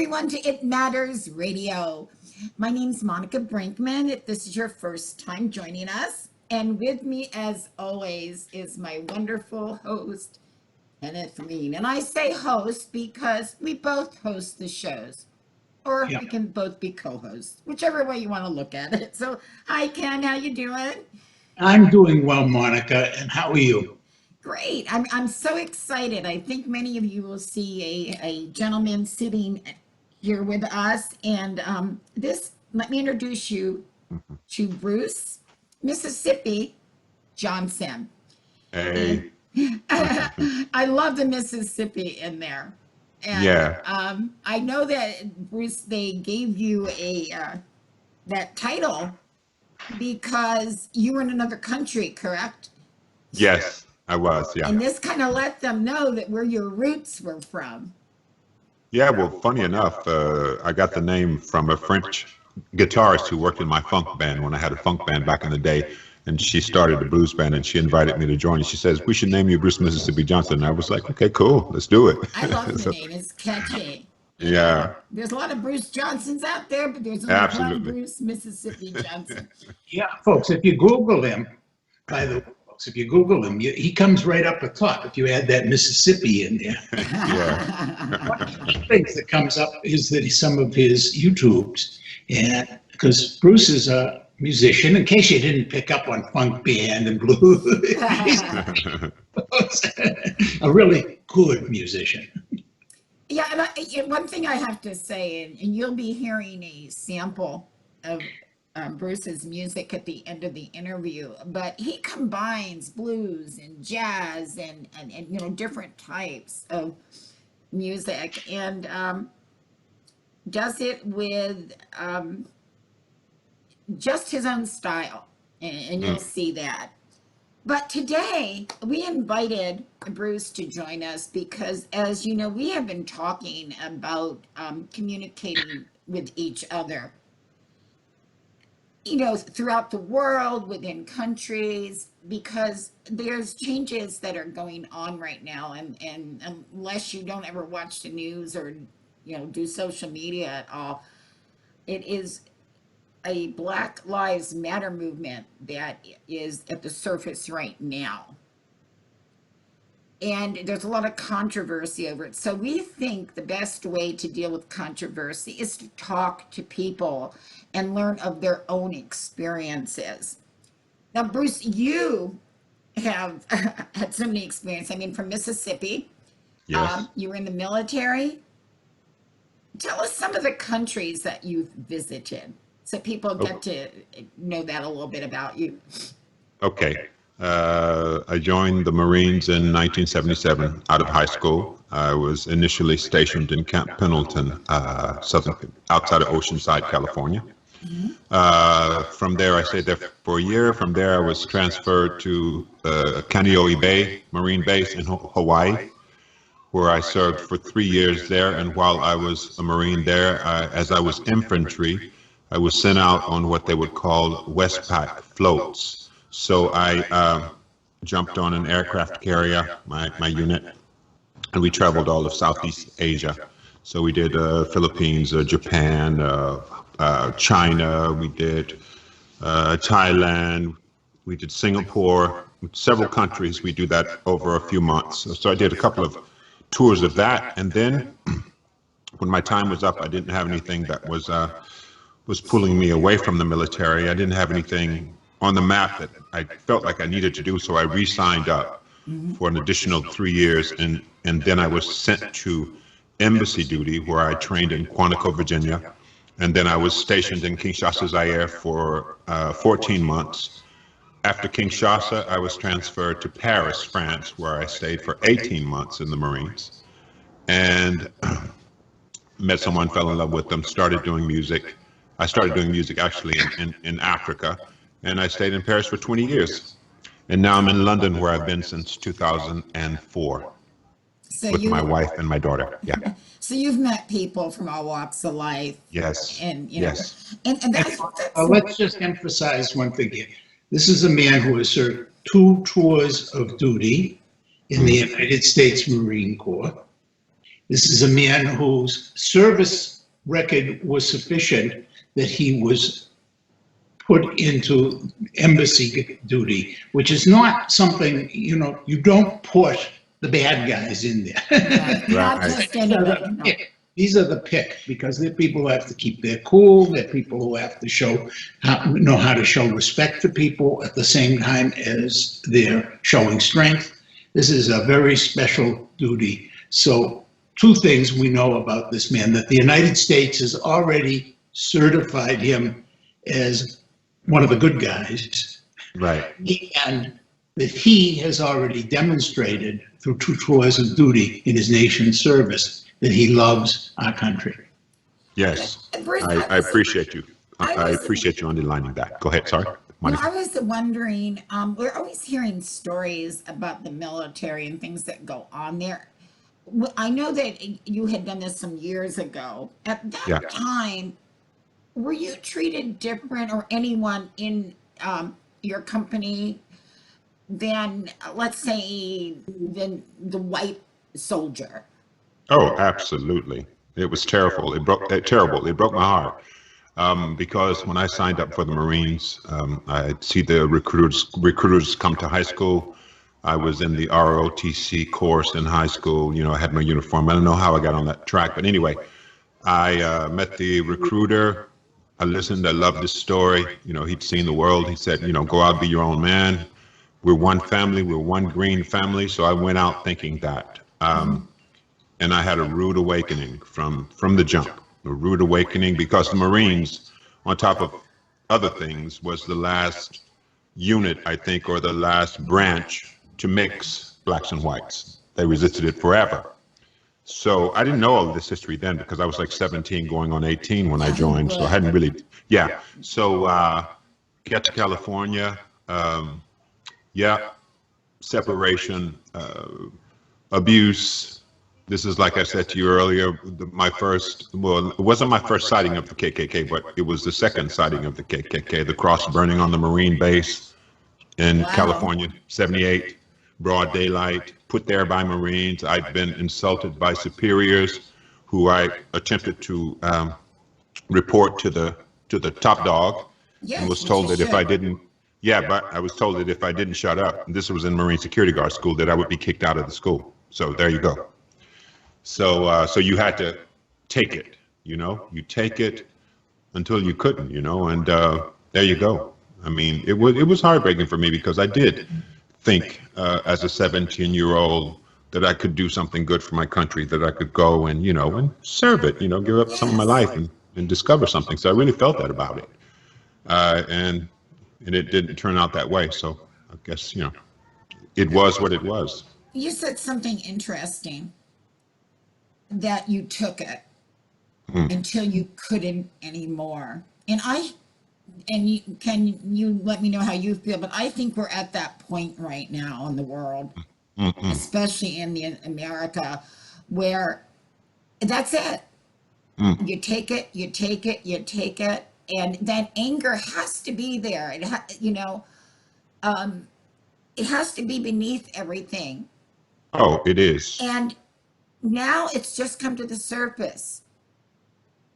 everyone to It Matters Radio. My name's Monica Brinkman. If this is your first time joining us, and with me as always is my wonderful host, Kenneth Green. And I say host because we both host the shows, or we can both be co-hosts, whichever way you want to look at it. So, hi Ken, how you doing? I'm doing well, Monica, and how are you? Great. I'm so excited. I think many of you will see a gentleman sitting here with us. And let me introduce you to Bruce, Mississippi Johnson. Hey. I love the Mississippi in there. And, yeah. I know that, Bruce, they gave you that title because you were in another country, correct? Yes, I was, yeah. And this kind of let them know that where your roots were from. Yeah, well, funny enough, I got the name from a French guitarist who worked in my funk band when I had a funk band back in the day. And she started a blues band and she invited me to join. And she says, we should name you Bruce Mississippi Johnson. And I was like, okay, cool, let's do it. I love the name, it's catchy. Yeah. There's a lot of Bruce Johnsons out there, but there's only one Bruce Mississippi Johnson. Yeah, folks, if you Google him, by the way, if you Google him, he comes right up the top if you add that Mississippi in there. Yeah. One of the things that comes up is that some of his YouTubes, and because Bruce is a musician, in case you didn't pick up on funk band and blues, he's a really good musician. Yeah, and one thing I have to say, and you'll be hearing a sample of Bruce's music at the end of the interview, but he combines blues and jazz and different types of music, and does it with just his own style, and you'll see that. But today we invited Bruce to join us because, as you know, we have been talking about communicating with each other, throughout the world, within countries, because there's changes that are going on right now. And unless you don't ever watch the news or, do social media at all, it is a Black Lives Matter movement that is at the surface right now. And there's a lot of controversy over it. So we think the best way to deal with controversy is to talk to people and learn of their own experiences. Now, Bruce, you have had so many experiences. I mean, from Mississippi, Yes. You were in the military. Tell us some of the countries that you've visited, so people get to know that a little bit about you. Okay. I joined the Marines in 1977 out of high school. I was initially stationed in Camp Pendleton, outside of Oceanside, California. From there, I stayed there for a year. From there, I was transferred to Kaneohe Bay Marine Base in Hawaii, where I served for 3 years there. And while I was a Marine there, as I was infantry, I was sent out on what they would call Westpac floats. So I jumped on an aircraft carrier, my unit, and we traveled all of Southeast Asia. So we did Philippines, Japan, China, we did Thailand, we did Singapore, several countries. We do that over a few months. So I did a couple of tours of that. And then when my time was up, I didn't have anything that was pulling me away from the military. I didn't have anything on the map that I felt like I needed to do, so I re-signed up for an additional 3 years, and then I was sent to embassy duty, where I trained in Quantico, Virginia, and then I was stationed in Kinshasa, Zaire for 14 months. After Kinshasa, I was transferred to Paris, France, where I stayed for 18 months in the Marines, and met someone, fell in love with them, started doing music. I started doing music actually in Africa. And I stayed in Paris for 20 years. And now I'm in London, where I've been since 2004 with my wife and my daughter. Yeah. So you've met people from all walks of life. Yes. And, yes. And that's let's just emphasize one thing here. This is a man who has served 2 tours of duty in the United States Marine Corps. This is a man whose service record was sufficient that he was put into embassy duty, which is not something, you don't put the bad guys in there. Yeah, not Right. just anybody. No. These are the pick, because they're people who have to keep their cool. They're people who have to know how to show respect to people at the same time as they're showing strength. This is a very special duty. So 2 things we know about this man: that the United States has already certified him as one of the good guys, Right. and that he has already demonstrated through 2 tours of duty in his nation's service that he loves our country. Yes. Bruce, I appreciate you. I I was- appreciate you underlining that. Go ahead. Sorry. No, Monica. I was wondering, we're always hearing stories about the military and things that go on there. I know that you had done this some years ago. At that Yeah. time, were you treated different, or anyone in your company, than, let's say, than the white soldier? Oh, absolutely. It was terrible. Terrible. It broke my heart. Because when I signed up for the Marines, I'd see the recruiters come to high school. I was in the ROTC course in high school. I had my uniform. I don't know how I got on that track, but anyway, I met the recruiter. I listened. I loved his story. He'd seen the world. He said, go out, be your own man. We're one family. We're one green family. So I went out thinking that. And I had a rude awakening from the jump, a rude awakening, because the Marines, on top of other things, was the last unit, I think, or the last branch to mix blacks and whites. They resisted it forever. So I didn't know all of this history then, because I was like 17 going on 18 when I joined. So I hadn't really, yeah. So get to California, separation, abuse. This is, like I said to you earlier, it wasn't my first sighting of the KKK, but it was the second sighting of the KKK, the cross burning on the Marine base in California, 78, broad daylight, put there by Marines. I'd been insulted by superiors who I attempted to report to the top dog, and was told that if I didn't, but I was told that if I didn't shut up, and this was in Marine Security Guard school, that I would be kicked out of the school. So there you go. So you had to take it, you take it until you couldn't, and there you go. I mean, it was heartbreaking for me, because I did think as a 17-year-old that I could do something good for my country, that I could go and, and serve it, give up some of my life and discover something. So I really felt that about it. And it didn't turn out that way. So I guess, it was what it was. You said something interesting, that you took it until you couldn't anymore. Can you let me know how you feel? But I think we're at that point right now in the world, especially in America, where that's it. You take it, you take it, you take it, and that anger has to be there. It has to be beneath everything. Oh, it is. And now it's just come to the surface.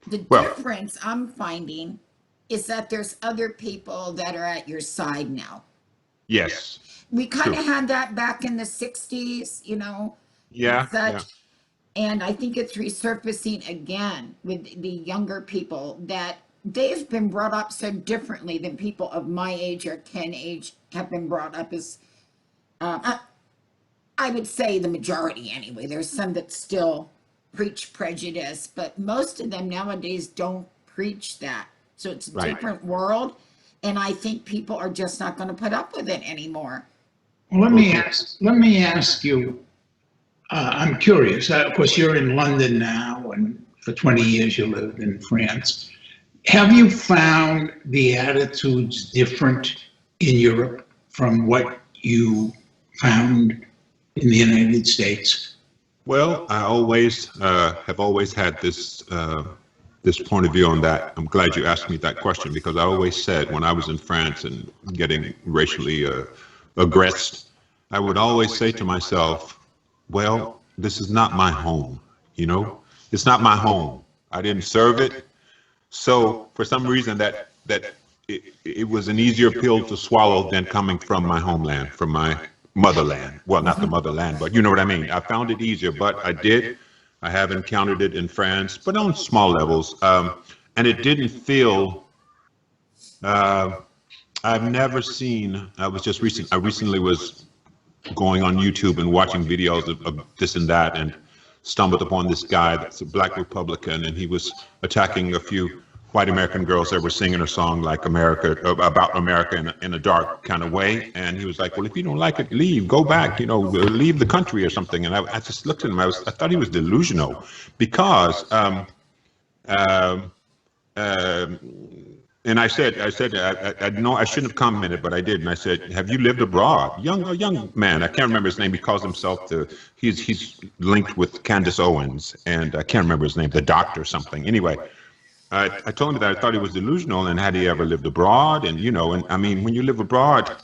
The difference I'm finding is that there's other people that are at your side now. Yes. We kind of had that back in the 60s, Yeah. And I think it's resurfacing again with the younger people, that they've been brought up so differently than people of my age or Ken age have been brought up as, I would say the majority anyway. There's some that still preach prejudice, but most of them nowadays don't preach that. So it's a different world, and I think people are just not going to put up with it anymore. Well, let me ask you. I'm curious. Of course, you're in London now, and for 20 years you lived in France. Have you found the attitudes different in Europe from what you found in the United States? Well, I have always had this point of view on that. I'm glad you asked me that question, because I always said, when I was in France and getting racially aggressed, I would always say to myself, well, this is not my home, It's not my home. I didn't serve it. So for some reason it was an easier pill to swallow than coming from my homeland, from my motherland. Well, not the motherland, but you know what I mean. I found it easier, but I did. I have encountered it in France, but on small levels. And it didn't feel, I've never seen, I recently was going on YouTube and watching videos of this and that, and stumbled upon this guy that's a black Republican, and he was attacking a few white American girls that were singing a song like America, about America in a dark kind of way. And he was like, well, if you don't like it, leave, go back, leave the country or something. And I just looked at him, I thought he was delusional, because and I said, I know I shouldn't have commented, but I did. And I said, have you lived abroad? A young man, I can't remember his name. He calls himself he's linked with Candace Owens, and I can't remember his name, the doctor or something. Anyway, I told him that I thought he was delusional, and had he ever lived abroad? And, and I mean, when you live abroad,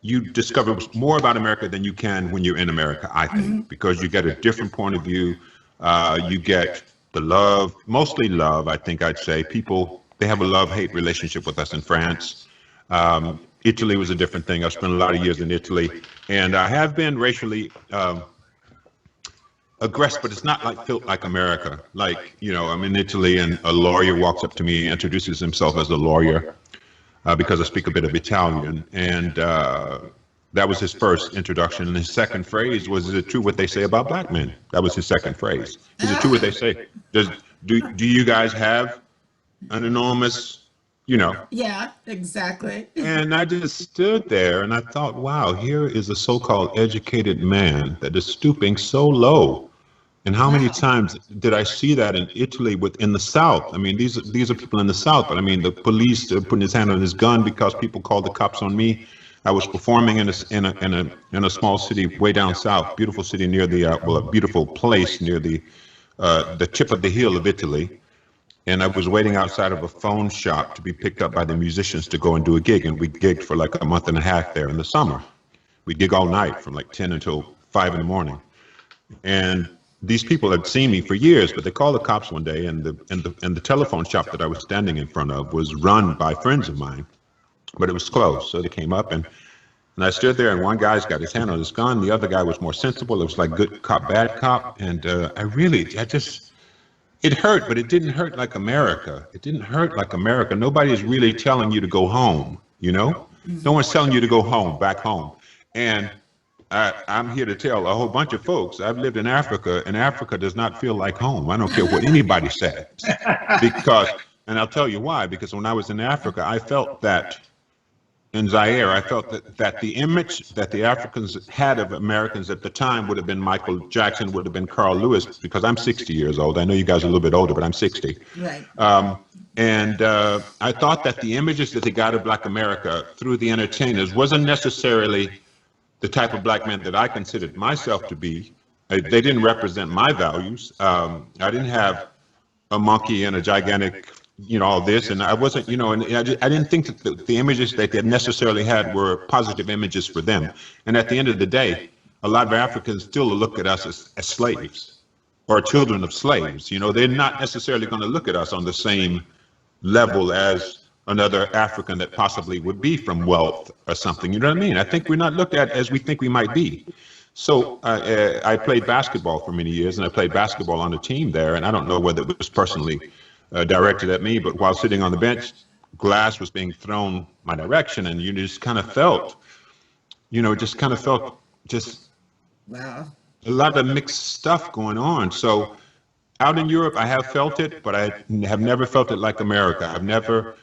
you discover more about America than you can when you're in America, I think, because you get a different point of view. You get the love, mostly love, I think I'd say. People, they have a love-hate relationship with us in France. Italy was a different thing. I've spent a lot of years in Italy, and I have been racially aggressive, but it's not felt like America. Like, I'm in Italy, and a lawyer walks up to me, introduces himself as a lawyer, because I speak a bit of Italian, and that was his first introduction. And his second phrase was, "Is it true what they say about black men?" That was his second phrase. Is it true what they say? Do you guys have an enormous, Yeah, exactly. And I just stood there and I thought, wow, here is a so-called educated man that is stooping so low. And how many times did I see that in Italy, in the South? I mean, these are people in the South, but I mean, the police putting his hand on his gun because people called the cops on me. I was performing in a small city way down south, beautiful city near a beautiful place near the tip of the hill of Italy. And I was waiting outside of a phone shop to be picked up by the musicians to go and do a gig. And we gigged for like a month and a half there in the summer. We gig all night from like 10 until 5 in the morning. And these people had seen me for years, but they called the cops one day, and the telephone shop that I was standing in front of was run by friends of mine, but it was closed. So they came up, and I stood there, and one guy's got his hand on his gun. The other guy was more sensible. It was like good cop, bad cop. And it hurt, but it didn't hurt like America. It didn't hurt like America. Nobody is really telling you to go home, No one's telling you to go home, back home. And I'm here to tell a whole bunch of folks, I've lived in Africa, and Africa does not feel like home. I don't care what anybody says. And I'll tell you why, because when I was in Africa, I felt that in Zaire, I felt that the image that the Africans had of Americans at the time would have been Michael Jackson, would have been Carl Lewis, because I'm 60 years old. I know you guys are a little bit older, but I'm 60. Right. And I thought that the images that they got of Black America through the entertainers wasn't necessarily the type of black man that I considered myself to be. They didn't represent my values. I didn't have a monkey and a gigantic, all this, and I wasn't, and I didn't think that the images that they necessarily had were positive images for them. And at the end of the day, a lot of Africans still look at us as slaves or children of slaves. They're not necessarily going to look at us on the same level as another African that possibly would be from wealth or something. You know what I mean? I think we're not looked at as we think we might be. So I played basketball for many years, and I played basketball on a team there. And I don't know whether it was personally directed at me, but while sitting on the bench, glass was being thrown my direction, and you just kind of felt, Wow. a lot of mixed stuff going on. So out in Europe, I have felt it, but I have never felt it like America. I've never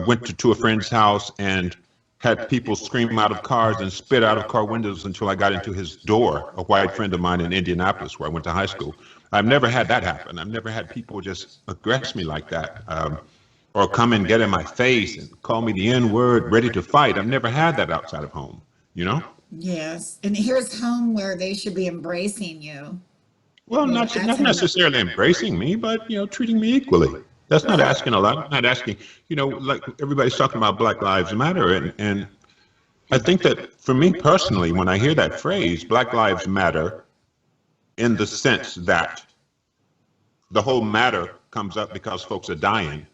went to a friend's house and had people scream out of cars and spit out of car windows until I got into his door, a white friend of mine in Indianapolis, where I went to high school. I've never had that happen. I've never had people just aggress me like that, or come and get in my face and call me the N-word, ready to fight. I've never had that outside of home, Yes. And here's home where they should be embracing you. Well, not necessarily embracing me, but, treating me equally. That's not asking a lot. I'm not asking, like everybody's talking about Black Lives Matter. And I think that for me personally, when I hear that phrase, Black Lives Matter, in the sense that the whole matter comes up because folks are dying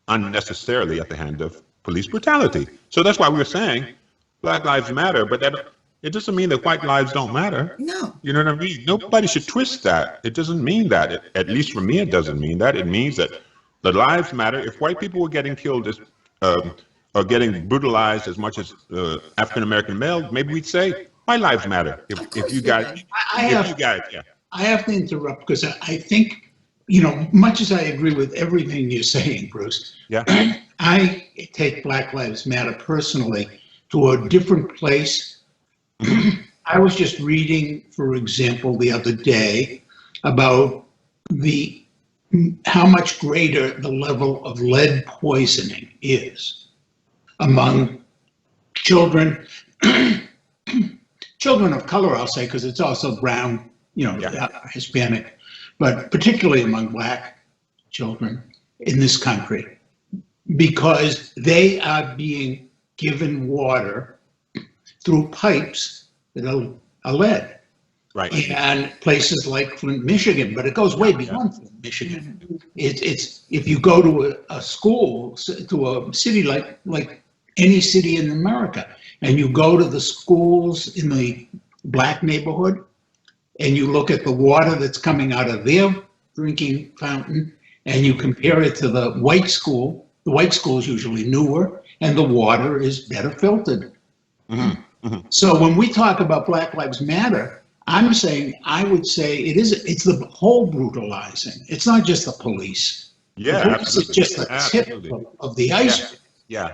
unnecessarily at the hand of police brutality. So that's why we're saying Black Lives Matter, but that it doesn't mean that white lives don't matter. No. You know what I mean? Nobody should twist that. It doesn't mean that. At least for me, it doesn't mean that. It means that the lives matter. If white people were getting killed as or getting brutalized as much as African American males, maybe we'd say white lives matter. If you guys, yeah. I have to interrupt because I think, you know, much as I agree with everything you're saying, Bruce, Yeah. I take Black Lives Matter personally to a different place. I was just reading, for example, the other day about how much greater the level of lead poisoning is among children, children of color, I'll say, because it's also brown, you know, Hispanic, but particularly among Black children in this country, because they are being given water through pipes that are lead. Right. And places like Flint, Michigan, but it goes way beyond Flint, Michigan. It's if you go to a school, to a city like any city in America, and you go to the schools in the Black neighborhood, and you look at the water that's coming out of their drinking fountain, and you compare it to the white school. The white school is usually newer, and the water is better filtered. Mm-hmm. Mm-hmm. So when we talk about Black Lives Matter, I would say it's the whole brutalizing. It's not just the police. Yeah, the police is just the tip of the iceberg. Yeah.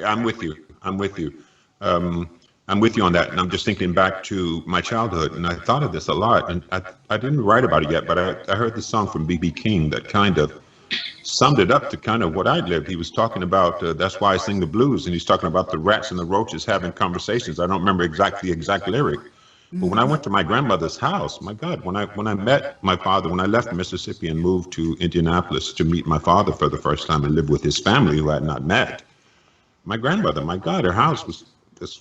I'm with you. I'm with you on that. And I'm just thinking back to my childhood, and I thought of this a lot. And I didn't write about it yet, but I heard this song from B.B. King that kind of summed it up to kind of what I lived. He was talking about, that's why I sing the blues, and he's talking about the rats and the roaches having conversations. I don't remember the exact lyric. But when I went to my grandmother's house, my God, when I met my father, when I left Mississippi and moved to Indianapolis to meet my father for the first time and live with his family who I had not met, my grandmother, my God, her house was this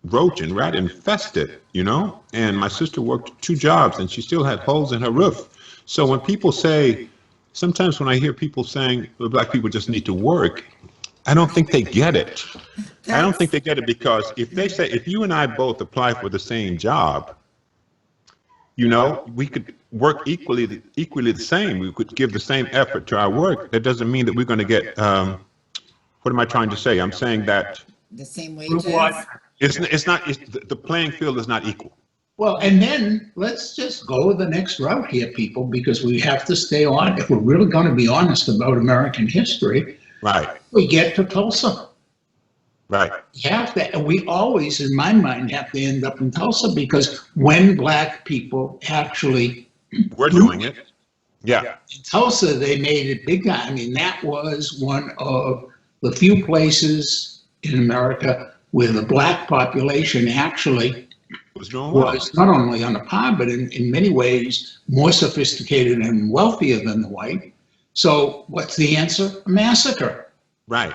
roach and rat infested, you know? And my sister worked 2 jobs and she still had holes in her roof. So when people say, sometimes when I hear people saying, well, Black people just need to work, I don't think they get it. I don't think they get it, because if they say, if you and I both apply for the same job, you know, we could work equally the same. We could give the same effort to our work. That doesn't mean that we're going to get, what am I trying to say? I'm saying that the same wages. The playing field is not equal. Well, and then let's just go the next route here, people, because we have to stay on. If we're really going to be honest about American history, right, we get to Tulsa. Right. You have to, and we always, in my mind, have to end up in Tulsa, because when Black people actually we're doing it. Yeah. In Tulsa, they made it big time. I mean, that was one of the few places in America where the Black population actually was doing well. Was not only on a par, but in many ways more sophisticated and wealthier than the white. So what's the answer? A massacre. Right.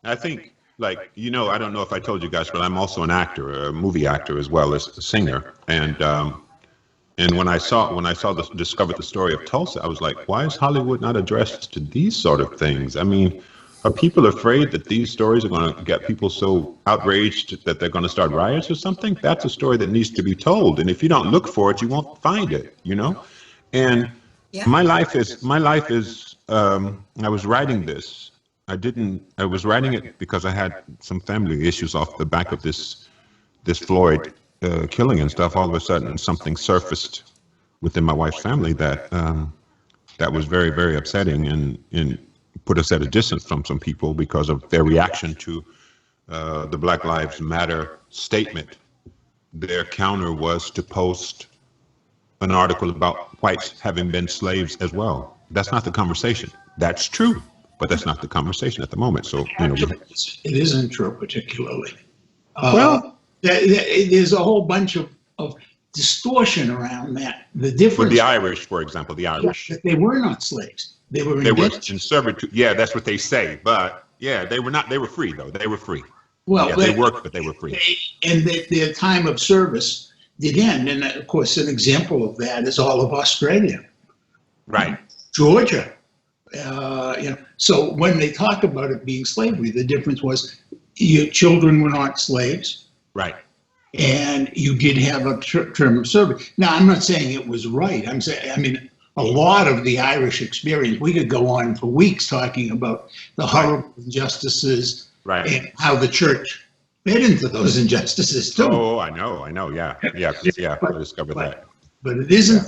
I think, like, you know, I don't know if I told you guys, but I'm also an actor, a movie actor as well as a singer. And when I discovered the story of Tulsa, I was like, why is Hollywood not addressed to these sort of things? I mean, are people afraid that these stories are going to get people so outraged that they're going to start riots or something? That's a story that needs to be told. And if you don't look for it, you won't find it, you know? And my life is, I was writing this. I was writing it because I had some family issues off the back of this Floyd killing and stuff. All of a sudden, something surfaced within my wife's family that was very, very upsetting and put us at a distance from some people because of their reaction to the Black Lives Matter statement. Their counter was to post an article about whites having been slaves as well. That's not the conversation. That's true, but that's not the conversation at the moment. So, you know, it isn't true particularly. There's a whole bunch of distortion around that. The difference with the Irish, for example, they were not slaves. They were in servitude. Yeah, that's what they say. But yeah, they were not. They were free though. They were free. Well, yeah, they worked, but they were free. Their time of service did end, and of course, an example of that is all of Australia. Right. Georgia. So when they talk about it being slavery, the difference was your children were not slaves. Right. And you did have a term of service. Now, I'm not saying it was right. I'm saying, I mean, a lot of the Irish experience, we could go on for weeks talking about the horrible injustices and how the church fed into those injustices too. Oh, I know. Yeah. I discovered that. But it isn't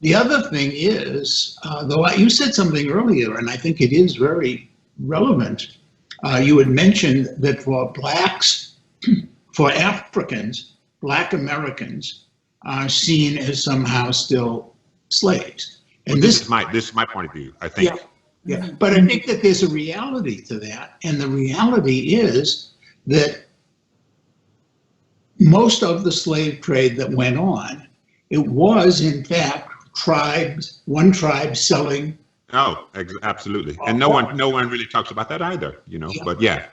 the other thing is, though you said something earlier, and I think it is very relevant. You had mentioned that for blacks, for Africans, Black Americans are seen as somehow still slaves. And this is my point of view, I think. Yeah. But I think that there's a reality to that. And the reality is that most of the slave trade that went on, it was in fact one tribe selling. Oh, absolutely. And no one really talks about that either, but yeah.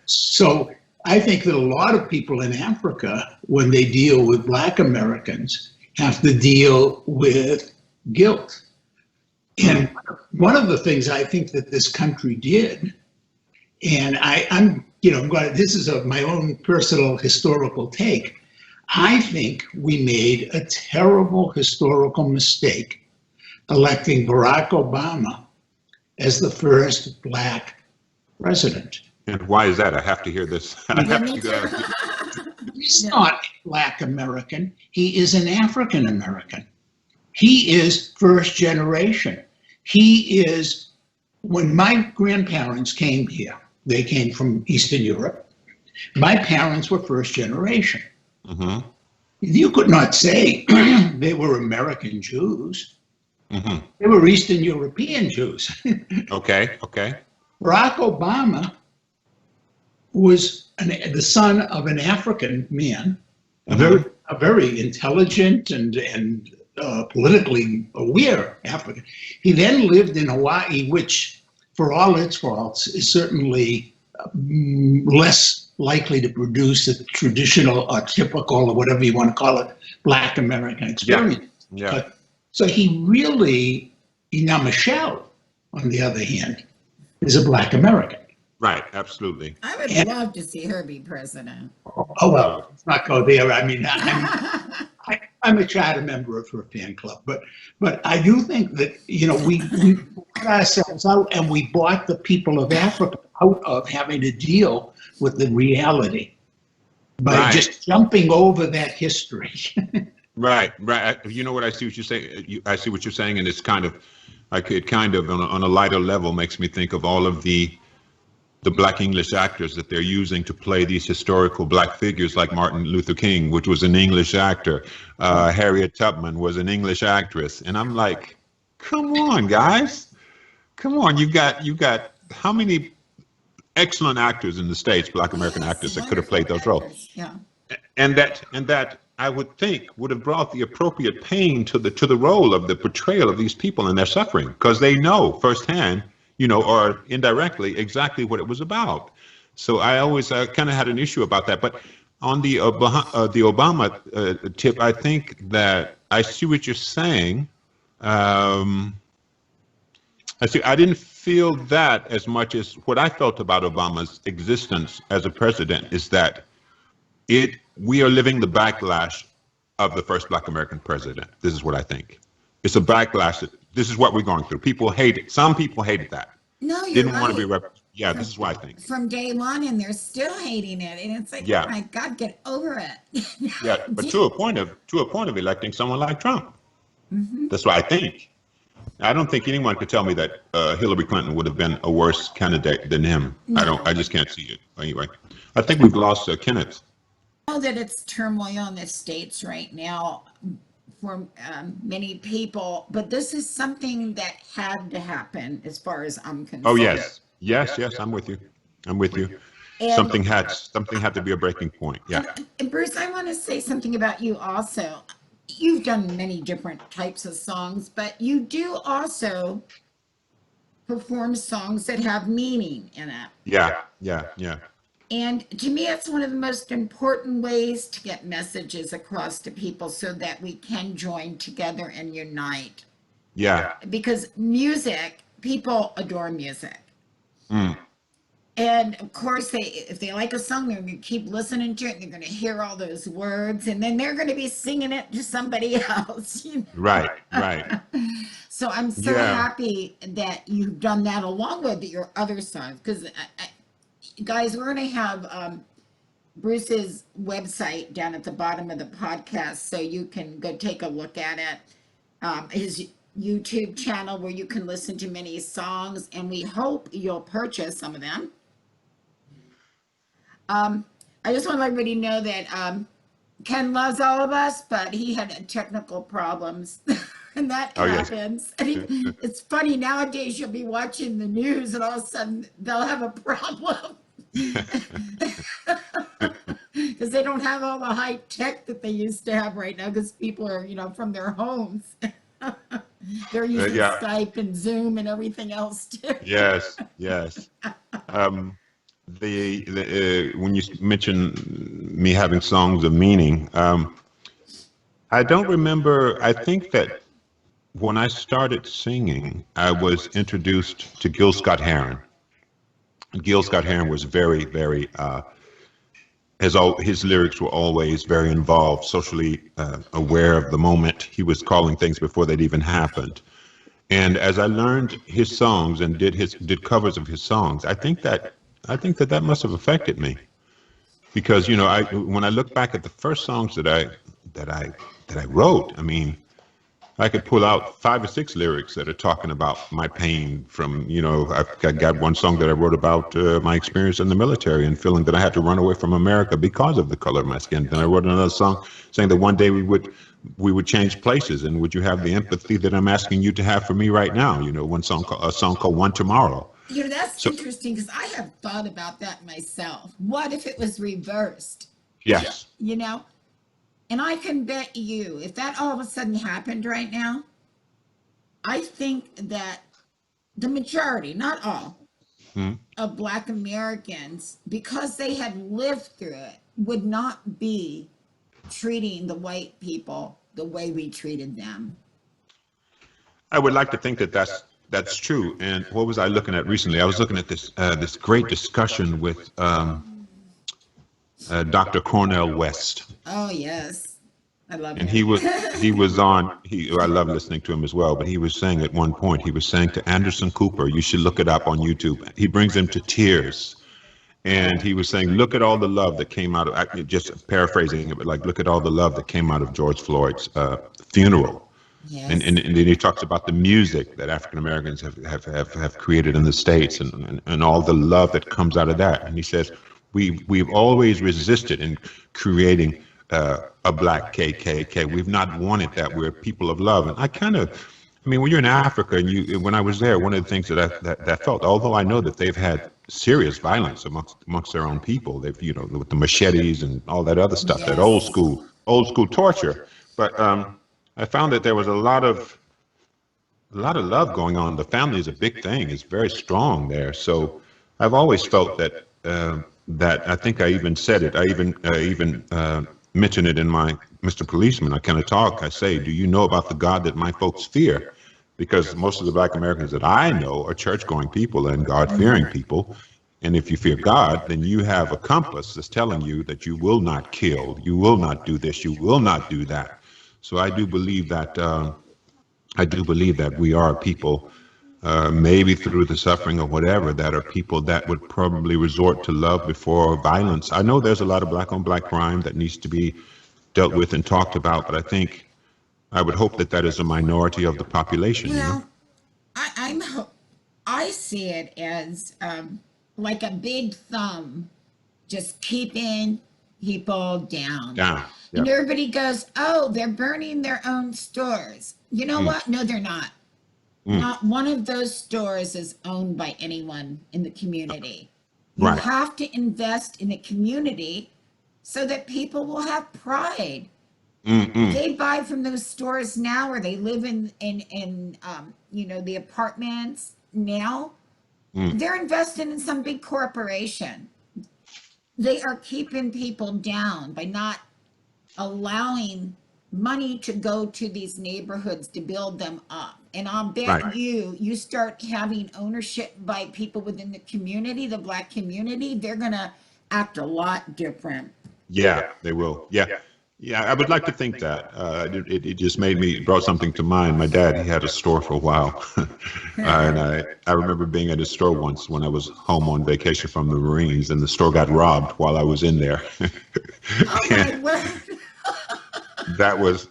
So I think that a lot of people in Africa, when they deal with Black Americans, have to deal with guilt. And one of the things I think that this country did, and I'm this is my own personal historical take. I think we made a terrible historical mistake electing Barack Obama as the first Black president. And why is that? I have to hear this. He's not Black American. He is an African American. He is first generation. He is, when my grandparents came here, they came from Eastern Europe. My parents were first generation. Mm-hmm. You could not say they were American Jews. Mm-hmm. They were Eastern European Jews. Okay. Barack Obama was the son of an African man, a very intelligent and politically aware African. He then lived in Hawaii, which, for all its faults, is certainly less likely to produce a traditional or typical, or whatever you want to call it, Black American experience. Yeah. So he really, now Michelle, on the other hand, is a Black American. Right, absolutely. I would love to see her be president. Oh, well, let's not go there. I mean, I'm a charter member of her fan club, but I do think that, we put ourselves out and we bought the people of Africa out of having to deal with the reality by just jumping over that history. Right. You know what I see what you're saying. I see what you're saying, and it's kind of on a lighter level makes me think of all of the Black English actors that they're using to play these historical Black figures, like Martin Luther King, which was an English actor. Harriet Tubman was an English actress, and I'm like, come on, guys, come on. You got how many excellent actors in the States, Black American actors, that could have played those roles. Yeah. And that I would think would have brought the appropriate pain to the role of the portrayal of these people and their suffering, because they know firsthand, or indirectly, exactly what it was about. So I always kind of had an issue about that. But on the Obama tip, I think that I see what you're saying. I didn't feel that as much as what I felt about Obama's existence as a president is that we are living the backlash of the first Black American president. This is what I think. It's a backlash. This is what we're going through. People hate it. Some people hated that. No, you're Didn't right. want to be represented. Yeah, this is what I think. From day one, and they're still hating it, and it's like, oh my God, get over it. Yeah, but to a point of electing someone like Trump. Mm-hmm. That's what I think. I don't think anyone could tell me that Hillary Clinton would have been a worse candidate than him. No. I just can't see it. Anyway, I think we've lost Kenneth. I know that it's turmoil in the States right now for many people, but this is something that had to happen as far as I'm concerned. Oh, yes, I'm with you. And something had to be a breaking point. Yeah. And Bruce, I want to say something about you also. You've done many different types of songs, but you do also perform songs that have meaning in it. Yeah. And to me, it's one of the most important ways to get messages across to people so that we can join together and unite. Yeah. because music, people adore music. Mm. And of course, if they like a song, they're going to keep listening to it. And they're going to hear all those words, and then they're going to be singing it to somebody else. Right. Right. So I'm so Yeah. happy that you've done that along with your other songs. Because, guys, we're going to have Bruce's website down at the bottom of the podcast, so you can go take a look at it. His YouTube channel where you can listen to many songs, and we hope you'll purchase some of them. I just want to let everybody know that Ken loves all of us, but he had technical problems. And that Oh, yes. happens. I mean, it's funny nowadays you'll be watching the news and all of a sudden they'll have a problem because they don't have all the high tech that they used to have right now because people are, from their homes. They're using Yeah. Skype and Zoom and everything else too. Yes. Yes. When you mention me having songs of meaning, I don't remember. I think that when I started singing, I was introduced to Gil Scott-Heron. Gil Scott-Heron was very, very, his lyrics were always very involved, socially aware of the moment. He was calling things before they'd even happened. And as I learned his songs and did covers of his songs, I think that must have affected me because when I look back at the first songs that I wrote, I mean, I could pull out 5 or 6 lyrics that are talking about my pain from, I've got one song that I wrote about my experience in the military and feeling that I had to run away from America because of the color of my skin. Then I wrote another song saying that one day we would change places, and would you have the empathy that I'm asking you to have for me right now? A song called One Tomorrow. That's So, interesting because I have thought about that myself. What if it was reversed? yes. And I can bet you, if that all of a sudden happened right now, I think that the majority, not all, of Black Americans, because they had lived through it, would not be treating the white people the way we treated them. I would like to think that that's true. And what was I looking at recently? I was looking at this great discussion with Dr. Cornel West. Oh, yes. I love And it. he was on, I love listening to him as well, but he was saying at one point, he was saying to Anderson Cooper, you should look it up on YouTube. He brings him to tears. And he was saying, look at all the love that came out of, just paraphrasing it, but like, look at all the love that came out of George Floyd's funeral. Yes. And then he talks about the music that African Americans have created in the States and all the love that comes out of that. And he says, we've always resisted in creating a black KKK. We've not wanted that. We're people of love. And I mean, when you're in Africa and when I was there, one of the things that I felt, although I know that they've had serious violence amongst their own people, they've, with the machetes and all that other stuff, that old school torture. But I found that there was a lot of love going on. The family is a big thing. It's very strong there. So I've always felt that that I think I even said it. I even mention it in my Mr. Policeman. I kind of talk. I say, do you know about the God that my folks fear? Because most of the Black Americans that I know are church-going people and God-fearing people. And if you fear God, then you have a compass that's telling you that you will not kill, you will not do this, you will not do that. So I do believe that we are people, maybe through the suffering or whatever, that are people that would probably resort to love before violence. I know there's a lot of black-on-black crime that needs to be dealt with and talked about, but I would hope that is a minority of the population. Well, I see it as like a big thumb, just keeping people down. Down. And Yep. everybody goes, oh, they're burning their own stores. You know what? No, they're not. Not one of those stores is owned by anyone in the community. You Right. have to invest in the community so that people will have pride. They buy from those stores now, or they live in the apartments now. They're investing in some big corporation. They are keeping people down by not allowing money to go to these neighborhoods to build them up. And I'll Right. bet you start having ownership by people within the community, the Black community, they're gonna act a lot different. Yeah, they will. Yeah. Yeah, I would like to think that. It just made me, brought something to mind. My dad, he had a store for a while. And I remember being at his store once when I was home on vacation from the Marines, and the store got robbed while I was in there. Oh my word. That was,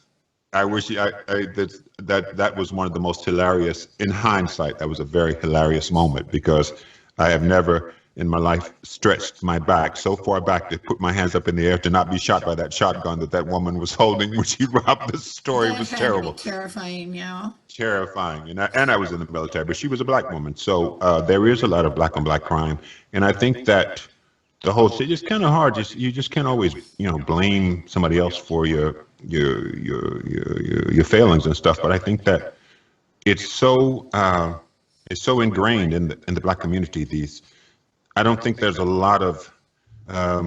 I wish that was one of the most hilarious, in hindsight, that was a very hilarious moment, because I have never in my life stretched my back so far back to put my hands up in the air to not be shot by that shotgun that woman was holding when she robbed the store. It That was had to be terrible. terrifying, yeah. Terrifying. And I was in the military, but she was a black woman. So there is a lot of black on black crime. And I think that the whole thing is kind of hard. You just can't always, blame somebody else for your failings and stuff. But I think that it's so ingrained in the black community. I don't think there's a lot of, I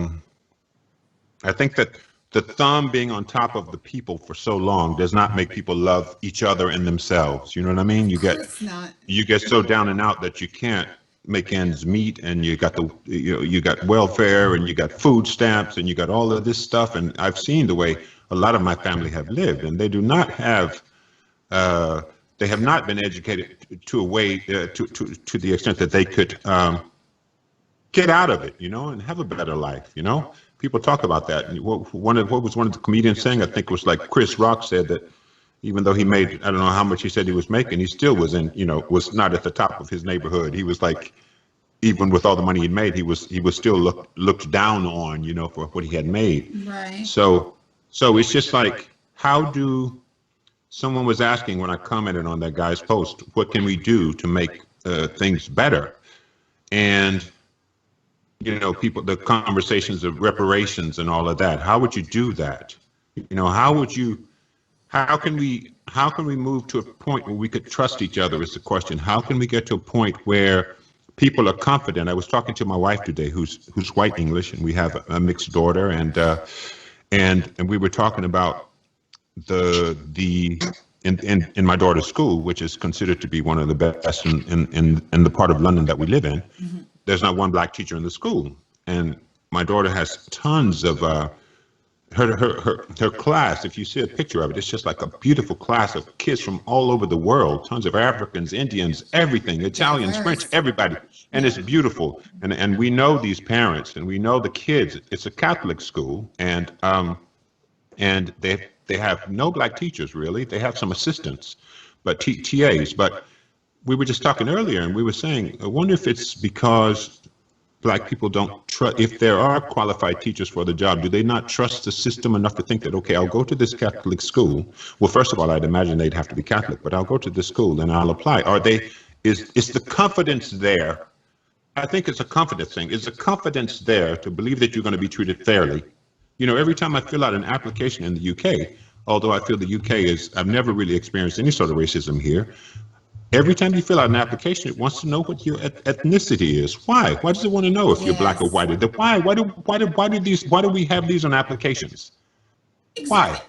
think that the thumb being on top of the people for so long does not make people love each other and themselves. You know what I mean? Of course not. You get so down and out that you can't make ends meet, and you got you got welfare, and you got food stamps, and you got all of this stuff. And I've seen the way a lot of my family have lived, and they do not have, they have not been educated to a way to the extent that they could get out of it, and have a better life. People talk about that. And what was one of the comedians saying? I think it was like Chris Rock said that even though he made, I don't know how much he said he was making, he still was was not at the top of his neighborhood. He was like, even with all the money he'd made, he was still looked down on, for what he had made. Right. So it's just like, someone was asking when I commented on that guy's post, what can we do to make things better? And people, the conversations of reparations and all of that. How would you do that? How can we move to a point where we could trust each other is the question. How can we get to a point where people are confident? I was talking to my wife today, who's white English, and we have a mixed daughter, and we were talking about in my daughter's school, which is considered to be one of the best in the part of London that we live in. Mm-hmm. There's not one black teacher in the school, and my daughter has tons of her class. If you see a picture of it, it's just like a beautiful class of kids from all over the world. Tons of Africans, Indians, everything, Italians, French, everybody, and it's beautiful. And we know these parents, and we know the kids. It's a Catholic school, and they have no black teachers really. They have some assistants, but TAs, but. We were just talking earlier, and we were saying, I wonder if it's because black people don't trust, if there are qualified teachers for the job, do they not trust the system enough to think that, okay, I'll go to this Catholic school. Well, first of all, I'd imagine they'd have to be Catholic, but I'll go to this school and I'll apply. Is the confidence there? I think it's a confidence thing. Is the confidence there to believe that you're going to be treated fairly? Every time I fill out an application in the UK, although I feel the UK I've never really experienced any sort of racism here. Every time you fill out an application, it wants to know what your ethnicity is. Why? Why does it want to know if you're black or white? Why? Why do we have these on applications? Exactly. Why?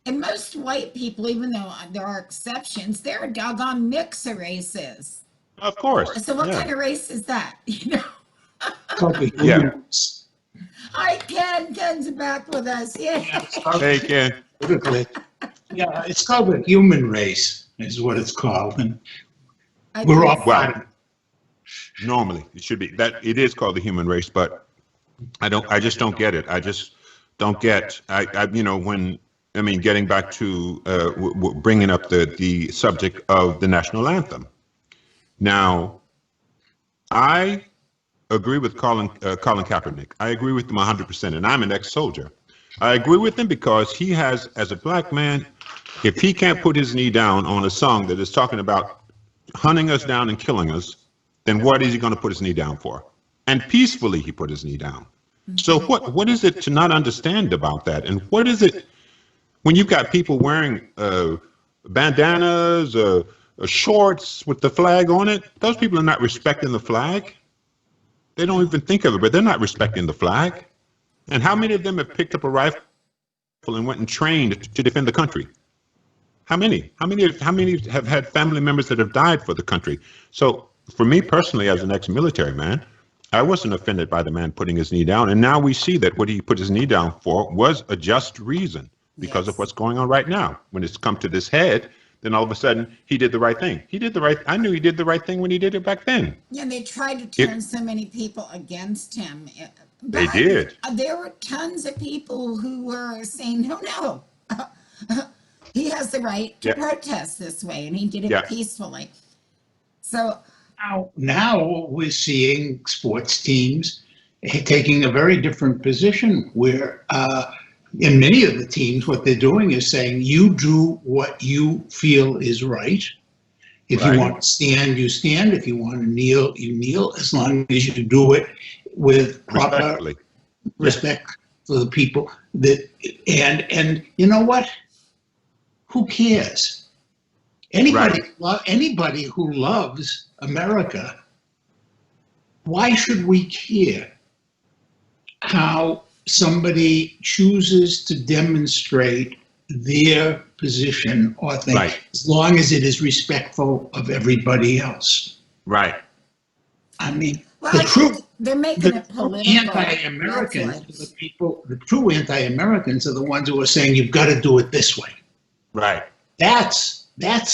And most white people, even though there are exceptions, they're a doggone mix of races. Of course. So what kind of race is that? Yeah. Hi, Ken. Ken's back with us. Yeah. Hey, Ken. Yeah, it's called the human race, is what it's called, and I we're think all Well, normally it should be that it is called the human race, but I just don't get it. I just don't get, getting back to bringing up the subject of the national anthem. Now, I agree with Colin Kaepernick. I agree with him 100%, and I'm an ex-soldier. I agree with him because he has, as a black man, if he can't put his knee down on a song that is talking about hunting us down and killing us, then what is he going to put his knee down for? And peacefully he put his knee down. So what is it to not understand about that? And what is it when you've got people wearing bandanas, shorts with the flag on it? Those people are not respecting the flag. They don't even think of it, but they're not respecting the flag. And how many of them have picked up a rifle and went and trained to defend the country? How many? How many have had family members that have died for the country? So for me personally, as an ex-military man, I wasn't offended by the man putting his knee down. And now we see that what he put his knee down for was a just reason because of Yes. what's going on right now. When it's come to this head, then all of a sudden he did the right thing. I knew he did the right thing when he did it back then. Yeah, they tried to It, turn so many people against him. they But did. there were tons of people who were saying, no, no, he has the right to Yeah. protest this way, and he did it Yeah. peacefully. So, Now we're seeing sports teams taking a very different position where in many of the teams, what they're doing is saying, you do what you feel is right. If you Right. want to stand, you stand. If you want to kneel, you kneel, as long as you do it with proper Respectfully. respect for the people that, and you know what? Who cares? Anybody who loves America, why should we care how somebody chooses to demonstrate their position or thing, Right. as long as it is respectful of everybody else? Right. I mean, well, the I true think they're making it political. anti-Americans, That's are the people, the true anti-Americans are the ones who are saying you've got to do it this way. Right. That's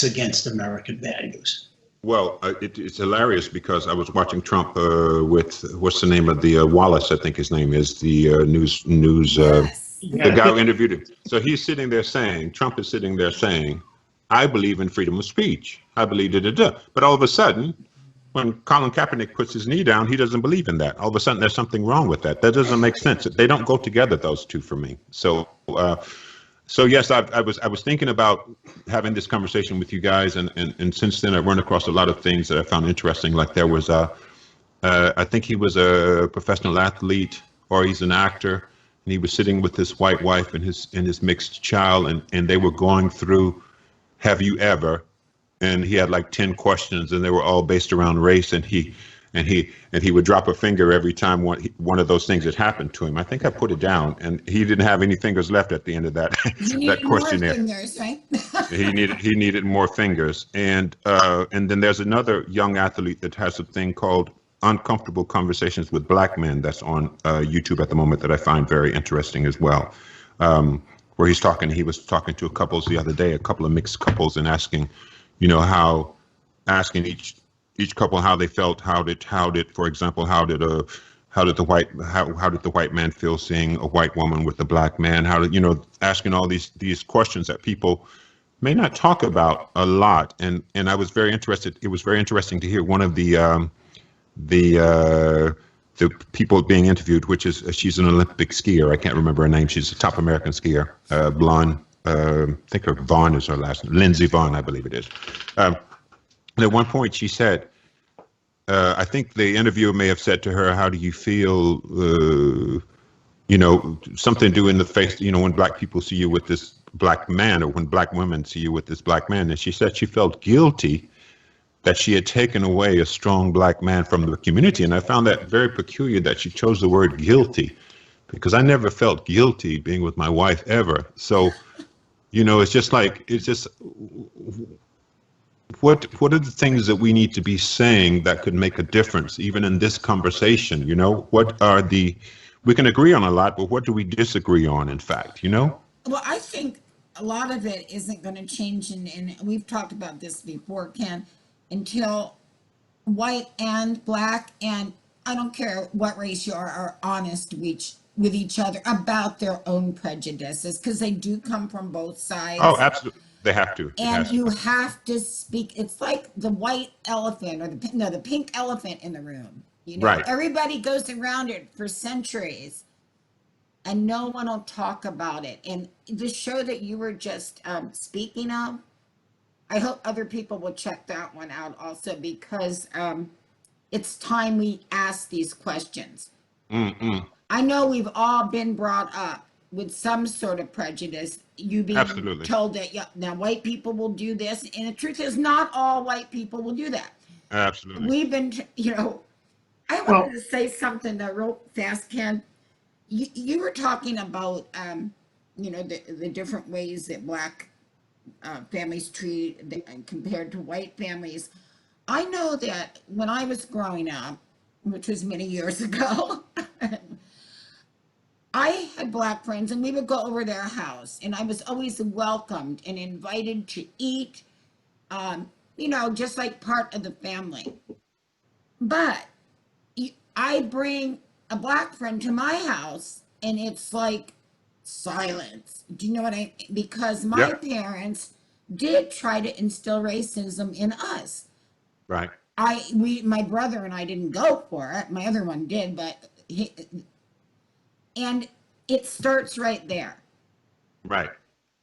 against American values. Well, it's hilarious because I was watching Trump with what's the name of the Wallace, I think his name is, the news yes. the guy who interviewed him. So he's sitting there saying, Trump is sitting there saying, I believe in freedom of speech. I believe da. But all of a sudden, when Colin Kaepernick puts his knee down, he doesn't believe in that. All of a sudden, there's something wrong with that. That doesn't make sense. They don't go together, those two, for me. So yes, I was thinking about having this conversation with you guys, and since then I've run across a lot of things that I found interesting. Like there was I think he was a professional athlete or he's an actor, and he was sitting with his white wife and his mixed child, and they were going through Have You Ever, and he had like 10 questions, and they were all based around race, and he would drop a finger every time one of those things had happened to him. I think I put it down, and he didn't have any fingers left at the end of that You need that questionnaire. more fingers, right? He needed more fingers, and then there's another young athlete that has a thing called Uncomfortable Conversations with Black Men that's on YouTube at the moment that I find very interesting as well. Where he was talking to a couples the other day, a couple of mixed couples, and asking, asking each couple how they felt, how did for example, how did the white man feel seeing a white woman with a black man, asking all these questions that people may not talk about a lot, and I was very interested. It was very interesting to hear one of the people being interviewed, which is she's an Olympic skier. I can't remember her name. She's a top American skier, blonde. I think her Vaughn is her last name. Lindsey Vaughn, I believe it is. And at one point she said, I think the interviewer may have said to her, how do you feel, something to do in the face, when black people see you with this black man, or when black women see you with this black man. And she said she felt guilty that she had taken away a strong black man from the community. And I found that very peculiar that she chose the word guilty, because I never felt guilty being with my wife ever. So, it's just what are the things that we need to be saying that could make a difference, even in this conversation? We can agree on a lot, but what do we disagree on, in fact, Well, I think a lot of it isn't going to change, and we've talked about this before, Ken, until white and black, and I don't care what race you are honest with each other about their own prejudices, because they do come from both sides. Oh, absolutely. They have to. And you have to speak. It's like the white elephant, or the pink elephant in the room. Right. Everybody goes around it for centuries, and no one will talk about it. And the show that you were just speaking of, I hope other people will check that one out also, because it's time we ask these questions. I know we've all been brought up with some sort of prejudice, you being Absolutely. told that now white people will do this, and the truth is not all white people will do that. Absolutely. We've been, I wanted to say something real fast, Ken. You were talking about the different ways that black families compared to white families. I know that when I was growing up, which was many years ago, I had black friends and we would go over their house and I was always welcomed and invited to eat, just like part of the family. But I bring a black friend to my house and it's like silence. Do you know what I mean? Because my Yep. parents did try to instill racism in us. Right. My brother and I didn't go for it. My other one did, and it starts right there. Right.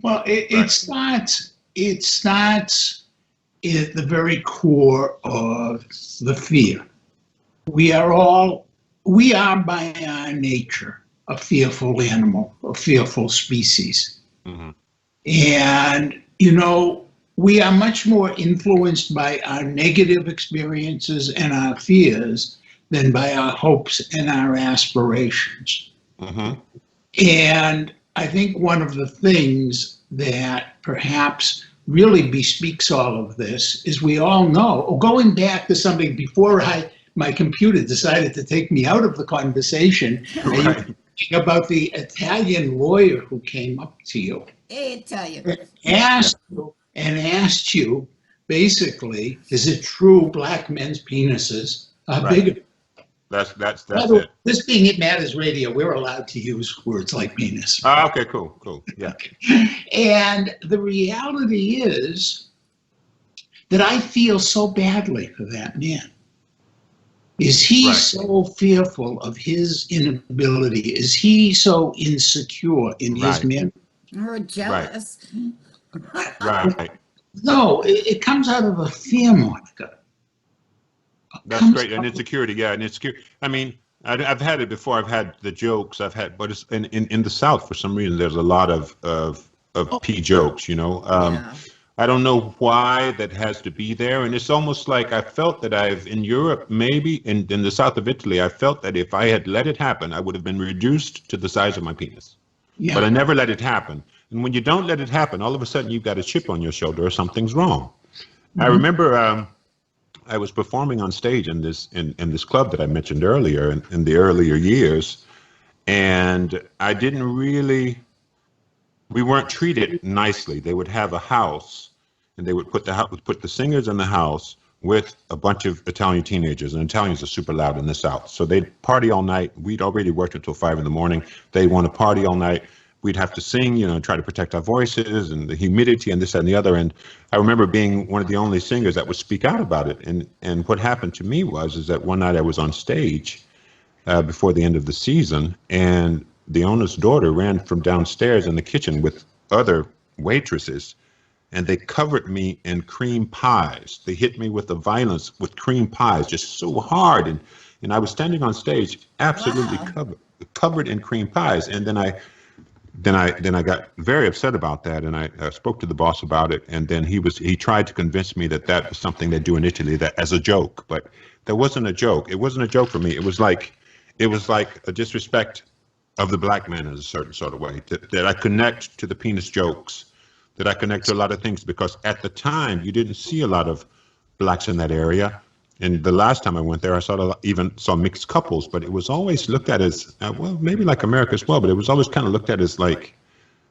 Well, it starts at the very core of the fear. We are by our nature a fearful animal, a fearful species. Mm-hmm. And, we are much more influenced by our negative experiences and our fears than by our hopes and our aspirations. Mm-hmm. And I think one of the things that perhaps really bespeaks all of this is we all know, going back to something before my computer decided to take me out of the conversation, Right. about the Italian lawyer who came up to you Italian. and asked you, basically, is it true black men's penises are Right. bigger? That's By the way, it. this being It Matters Radio, we're allowed to use words like penis. Oh, okay, cool. Yeah. And the reality is that I feel so badly for that man. Is he Right. so fearful of his inability? Is he so insecure in his Right. man? Or jealous. Right. No, it comes out of a fear, Monica. That's great. And insecurity, yeah, and insecurity. I mean, I've had it before. I've had the jokes. But it's in the South for some reason. There's a lot of pee jokes. Yeah. I don't know why that has to be there. And it's almost like I felt that in Europe, maybe in the south of Italy, I felt that if I had let it happen, I would have been reduced to the size of my penis. Yeah. But I never let it happen. And when you don't let it happen, all of a sudden you've got a chip on your shoulder or something's wrong. I remember I was performing on stage in this club that I mentioned earlier in the earlier years. And we weren't treated nicely. They would have a house, and they would put the singers in the house with a bunch of Italian teenagers, and Italians are super loud in the South. So they'd party all night. We'd already worked until 5 a.m. They want to party all night. We'd have to sing, try to protect our voices and the humidity and this, that, and the other. And I remember being one of the only singers that would speak out about it. And what happened to me is that one night I was on stage before the end of the season, and the owner's daughter ran from downstairs in the kitchen with other waitresses, and they covered me in cream pies. They hit me with the violence with cream pies, just so hard. And I was standing on stage, absolutely covered in cream pies. And then I got very upset about that, and I spoke to the boss about it. And then he tried to convince me that was something they do in Italy, that as a joke. But that wasn't a joke. It wasn't a joke for me. It was like a disrespect of the black man in a certain sort of way, that I connect to the penis jokes, that I connect to a lot of things, because at the time you didn't see a lot of blacks in that area. And the last time I went there, I even saw mixed couples, but it was always looked at as, well, maybe like America as well, but it was always kind of looked at as like,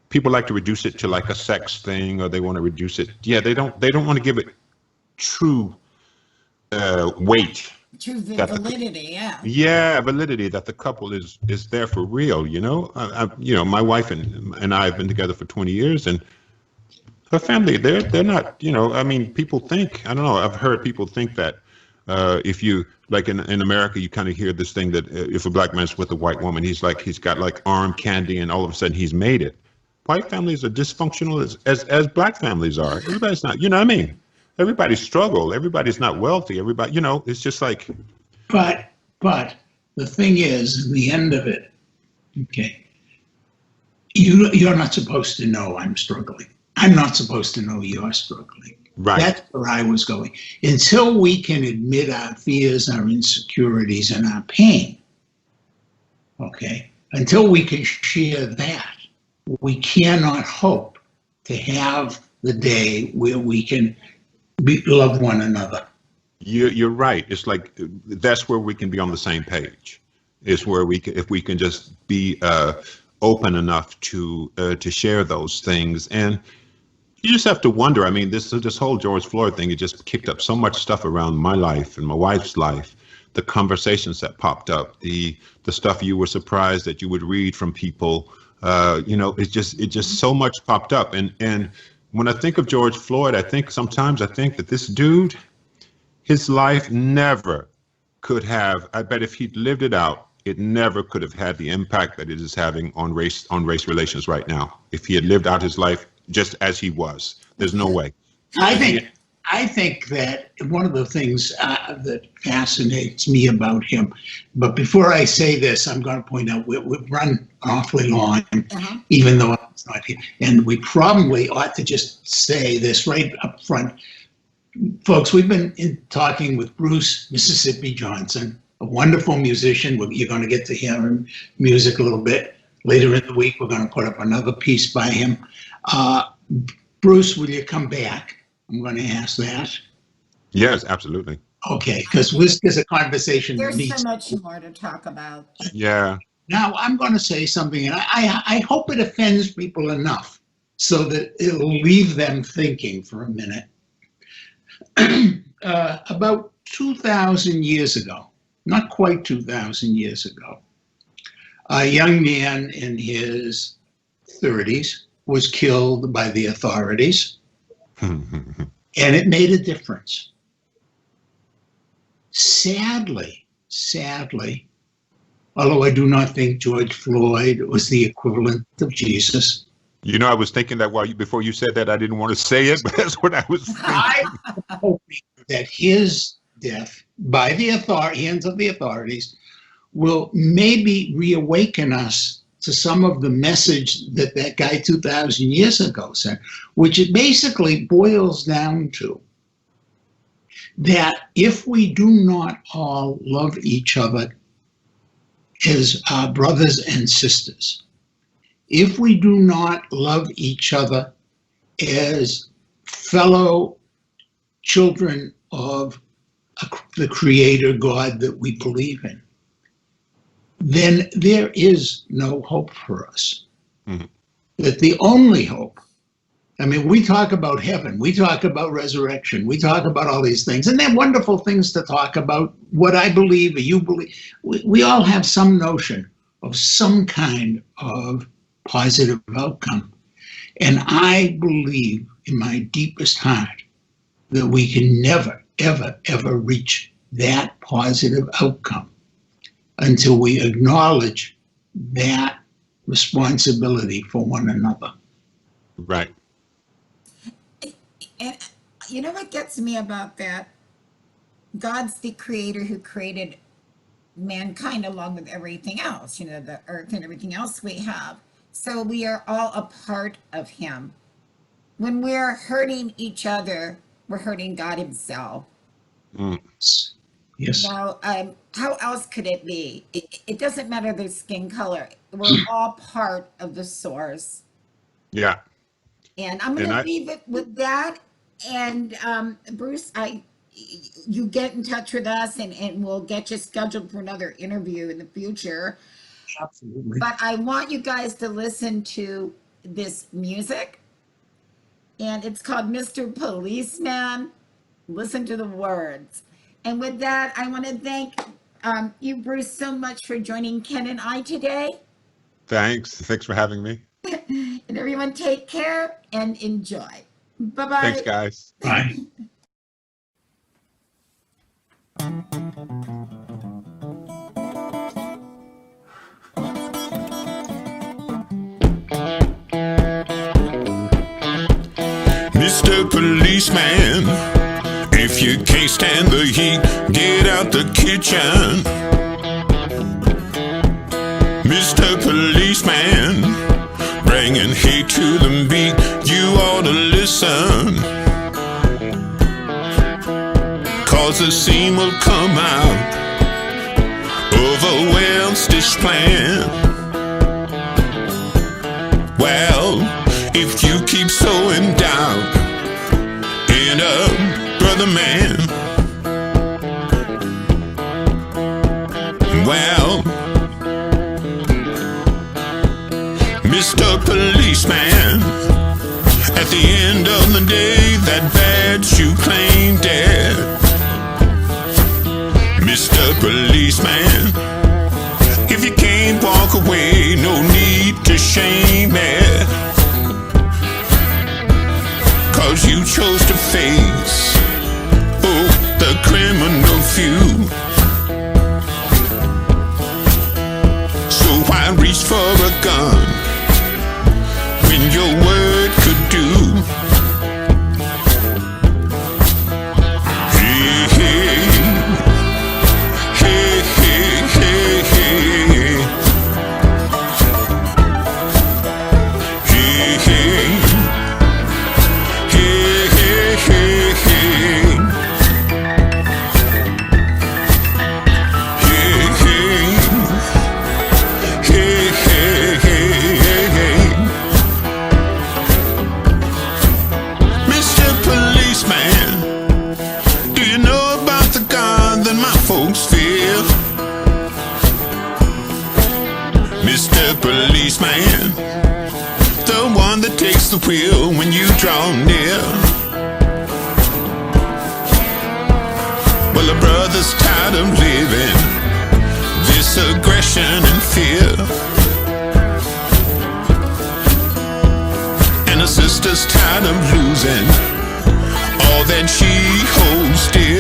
people like to reduce it to like a sex thing, or they want to reduce it. Yeah, they don't want to give it true weight. True validity, yeah. Yeah, validity, that the couple is there for real. My wife and I have been together for 20 years, and her family, they're not. People think, I don't know. I've heard people think that if you, like in America, you kind of hear this thing that if a black man's with a white woman, he's got like arm candy, and all of a sudden he's made it. White families are dysfunctional as black families are. Everybody's not. You know what I mean? Everybody struggle. Everybody's not wealthy. Everybody, it's just like. But the thing is, in the end of it, okay, you're not supposed to know I'm struggling. I'm not supposed to know you're struggling. Right. That's where I was going. Until we can admit our fears, our insecurities, and our pain, okay, until we can share that, we cannot hope to have the day where we can love one another. You're right. It's like that's where we can be on the same page. Is where if we can just be open enough to share those things. And you just have to wonder. I mean, this whole George Floyd thing, it just kicked up so much stuff around my life and my wife's life. The conversations that popped up, the stuff you were surprised that you would read from people. It just so much popped up. And when I think of George Floyd, I think that this dude, his life never could have. I bet if he'd lived it out, it never could have had the impact that it is having on race relations right now. If he had lived out his life just as he was, there's no way. I think that one of the things that fascinates me about him, but before I say this, I'm going to point out we've run awfully long, even though it's not here. And we probably ought to just say this right up front. Folks, we've been talking with Bruce Mississippi Johnson, a wonderful musician. You're going to get to hear him music a little bit. Later in the week, we're going to put up another piece by him. Bruce, will you come back? I'm going to ask that. Yes, absolutely. Okay, because there's a conversation. There's so much more to talk about. Yeah. Now, I'm going to say something, and I hope it offends people enough so that it'll leave them thinking for a minute. About 2,000 years ago, not quite 2,000 years ago, a young man in his 30s was killed by the authorities, and it made a difference. Sadly, although I do not think George Floyd was the equivalent of Jesus. I was thinking that before you said that, I didn't want to say it, but that's what I was thinking. I'm hoping that his death by the hands of the authorities will maybe reawaken us to some of the message that guy 2,000 years ago said, which it basically boils down to that if we do not all love each other as brothers and sisters, if we do not love each other as fellow children of the Creator God that we believe in, then there is no hope for us. Mm-hmm. That the only hope, I mean, we talk about heaven, we talk about resurrection, we talk about all these things, and they're wonderful things to talk about. What I believe or you believe, we all have some notion of some kind of positive outcome. And I believe in my deepest heart that we can never, ever, ever reach that positive outcome until we acknowledge that responsibility for one another. Right. And you know what gets me about that? God's the creator who created mankind along with everything else, the earth and everything else we have. So we are all a part of him. When we're hurting each other, we're hurting God himself. Mm. Yes. Now, how else could it be? It doesn't matter the skin color. We're all part of the source. Yeah. And I'm going to leave it with that. And Bruce, you get in touch with us and we'll get you scheduled for another interview in the future. Absolutely. But I want you guys to listen to this music. And it's called Mr. Policeman. Listen to the words. And with that, I want to thank you, Bruce, so much for joining Ken and I today. Thanks for having me. And everyone take care and enjoy. Bye-bye. Thanks, guys. Bye. Mr. Policeman, if you can't stand the heat, get out the kitchen. Mr. Policeman, bringing hate to the beat, you ought to listen. 'Cause the scene will come out of a well-stitched plan. Well, if you keep sowing doubt in a brother man, well, Mr. Policeman, at the end of the day, that badge you claim dead. Mr. Policeman, if you can't walk away, no need to shame it, 'cause you chose to face, oh, the criminal few. So why reach for a gun when your word could do? Hey, hey, hey, hey, hey, hey. Hey, hey, hey, hey, hey, hey. Hey, hey. Hey, hey, hey, hey, hey. Mr. Policeman, do you know about the God that my folks fear? Mr. Policeman, the one that takes the wheel when you draw near. Well, a brother's tired of living this aggression and fear, and a sister's tired of losing all that she holds dear.